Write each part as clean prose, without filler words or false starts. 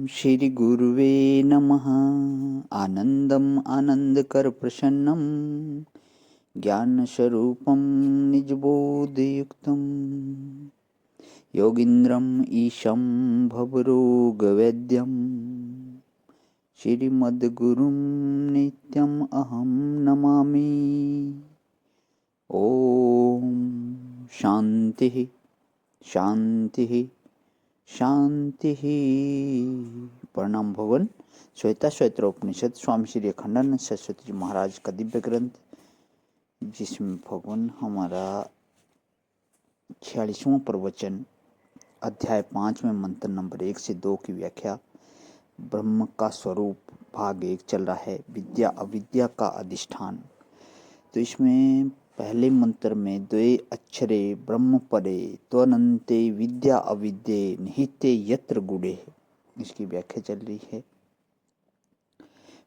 श्री गुरुवे नमः। आनंदम आनंदकर प्रसन्नम ज्ञान स्वरूपम निजबोधयुक्तम योगींद्रम ईशं भवरोगवैद्यम श्रीमद्गुरुं नित्यम अहम नमामि। ओम शांति शांति शांति। प्रणाम भवन। श्वेता श्वेत्रोपनिषद स्वामी श्री अखंडानंद सरस्वती जी महाराज का दिव्य ग्रंथ, जिसमें भगवान हमारा 46वां प्रवचन अध्याय 5 में मंत्र नंबर 1 से 2 की व्याख्या, ब्रह्म का स्वरूप भाग 1 चल रहा है, विद्या अविद्या का अधिष्ठान। तो इसमें पहले मंत्र में द्वे अक्षरे ब्रह्म परे त्वनन्ते विद्या अविद्ये निहिते यत्र गुणे, इसकी व्याख्या चल रही है।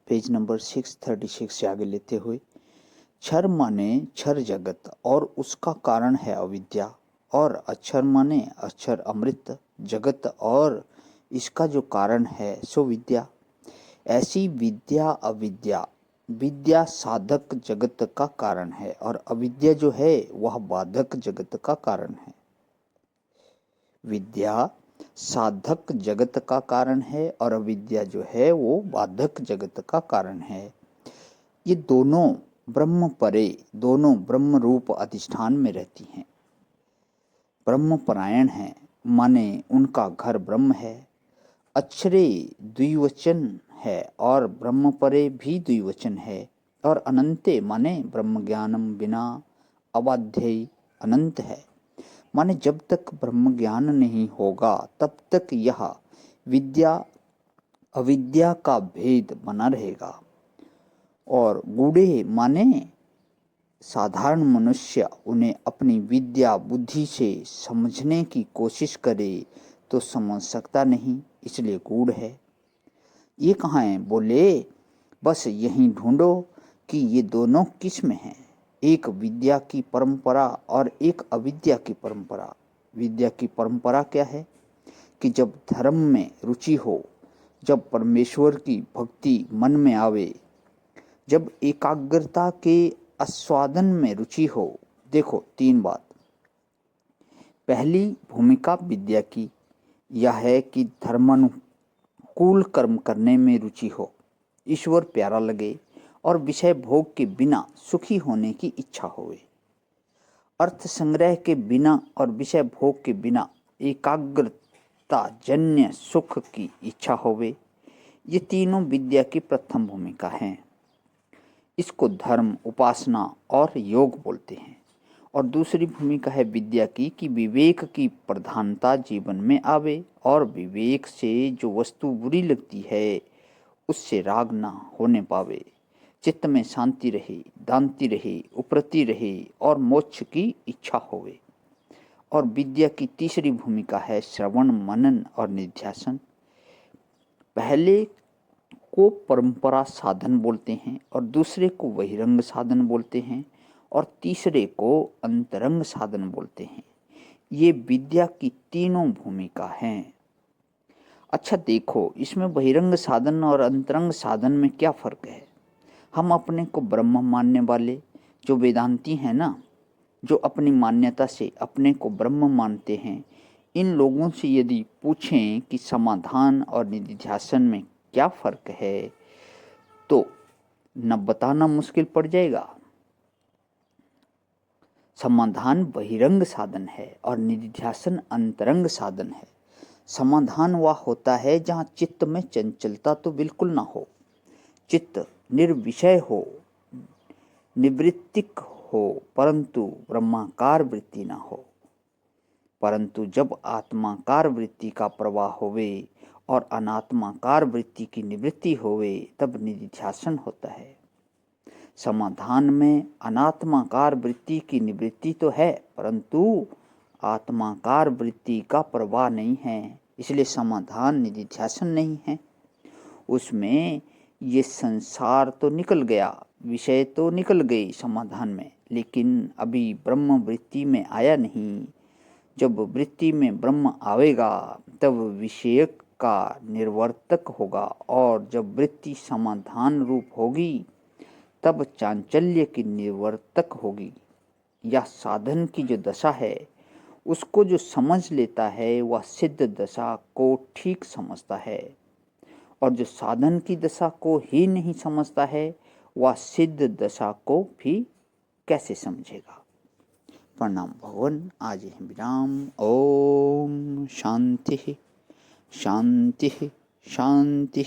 पेज नंबर 636 से आगे लेते हुए, क्षर माने क्षर जगत और उसका कारण है अविद्या, और अक्षर माने अक्षर अमृत जगत और इसका जो कारण है सो विद्या। ऐसी विद्या अविद्या, विद्या साधक जगत का कारण है और अविद्या जो है वह बाधक जगत का कारण है। विद्या साधक जगत का कारण है और अविद्या जो है वो बाधक जगत का कारण है। ये दोनों ब्रह्म परे, दोनों ब्रह्म रूप अधिष्ठान में रहती हैं। ब्रह्म परायण है माने उनका घर ब्रह्म है। अक्षरे द्विवचन है और ब्रह्म परे भी द्विवचन है, और अनंते माने ब्रह्म ज्ञानम बिना अबाध्य अनंत है, माने जब तक ब्रह्म ज्ञान नहीं होगा तब तक यह विद्या अविद्या का भेद बना रहेगा। और गूढ़े माने साधारण मनुष्य उन्हें अपनी विद्या बुद्धि से समझने की कोशिश करे तो समझ सकता नहीं, इसलिए गूढ़ है। ये कहाँ है? बोले बस यहीं ढूंढो कि ये दोनों किस में हैं। एक विद्या की परंपरा और एक अविद्या की परंपरा। विद्या की परंपरा क्या है कि जब धर्म में रुचि हो, जब परमेश्वर की भक्ति मन में आवे, जब एकाग्रता के आस्वादन में रुचि हो। देखो 3 बात। पहली भूमिका विद्या की यह है कि धर्मानुकूल कर्म करने में रुचि हो, ईश्वर प्यारा लगे और विषय भोग के बिना सुखी होने की इच्छा होवे। अर्थ संग्रह के बिना और विषय भोग के बिना एकाग्रता जन्य सुख की इच्छा होवे। ये तीनों विद्या की प्रथम भूमिका हैं। इसको धर्म, उपासना और योग बोलते हैं। और दूसरी भूमिका है विद्या की कि विवेक की प्रधानता जीवन में आवे और विवेक से जो वस्तु बुरी लगती है उससे राग ना होने पावे, चित्त में शांति रहे, दांति रहे, उपरति रहे और मोक्ष की इच्छा होवे। और विद्या की तीसरी भूमिका है श्रवण, मनन और निध्यासन। पहले को परंपरा साधन बोलते हैं और दूसरे को बहिरंग साधन बोलते हैं और तीसरे को अंतरंग साधन बोलते हैं। ये विद्या की तीनों भूमिका हैं। अच्छा देखो, इसमें बहिरंग साधन और अंतरंग साधन में क्या फर्क है? हम अपने को ब्रह्म मानने वाले जो वेदांती हैं ना, जो अपनी मान्यता से अपने को ब्रह्म मानते हैं, इन लोगों से यदि पूछें कि समाधान और निधिध्यासन में क्या फर्क है तो न बताना मुश्किल पड़ जाएगा। समाधान बहिरंग साधन है और निधिध्यासन अंतरंग साधन है। समाधान वह होता है जहाँ चित्त में चंचलता तो बिल्कुल ना हो, चित्त निर्विषय हो, निवृत्तिक हो, परंतु ब्रह्माकार वृत्ति ना हो। परंतु जब आत्माकार वृत्ति का प्रवाह होवे और अनात्माकार वृत्ति की निवृत्ति होवे तब निधिध्यासन होता है। समाधान में अनात्माकार वृत्ति की निवृत्ति तो है परंतु आत्माकार वृत्ति का प्रवाह नहीं है, इसलिए समाधान निधिध्यासन नहीं है। उसमें ये संसार तो निकल गया, विषय तो निकल गए समाधान में, लेकिन अभी ब्रह्म वृत्ति में आया नहीं। जब वृत्ति में ब्रह्म आवेगा तब विषयक का निर्वर्तक होगा, और जब वृत्ति समाधान रूप होगी तब चांचल्य की निर्वर्तक होगी। यह साधन की जो दशा है उसको जो समझ लेता है वह सिद्ध दशा को ठीक समझता है, और जो साधन की दशा को ही नहीं समझता है वह सिद्ध दशा को भी कैसे समझेगा। प्रणाम भगवान। आज ही विराम। ओम शांति शांति शांति।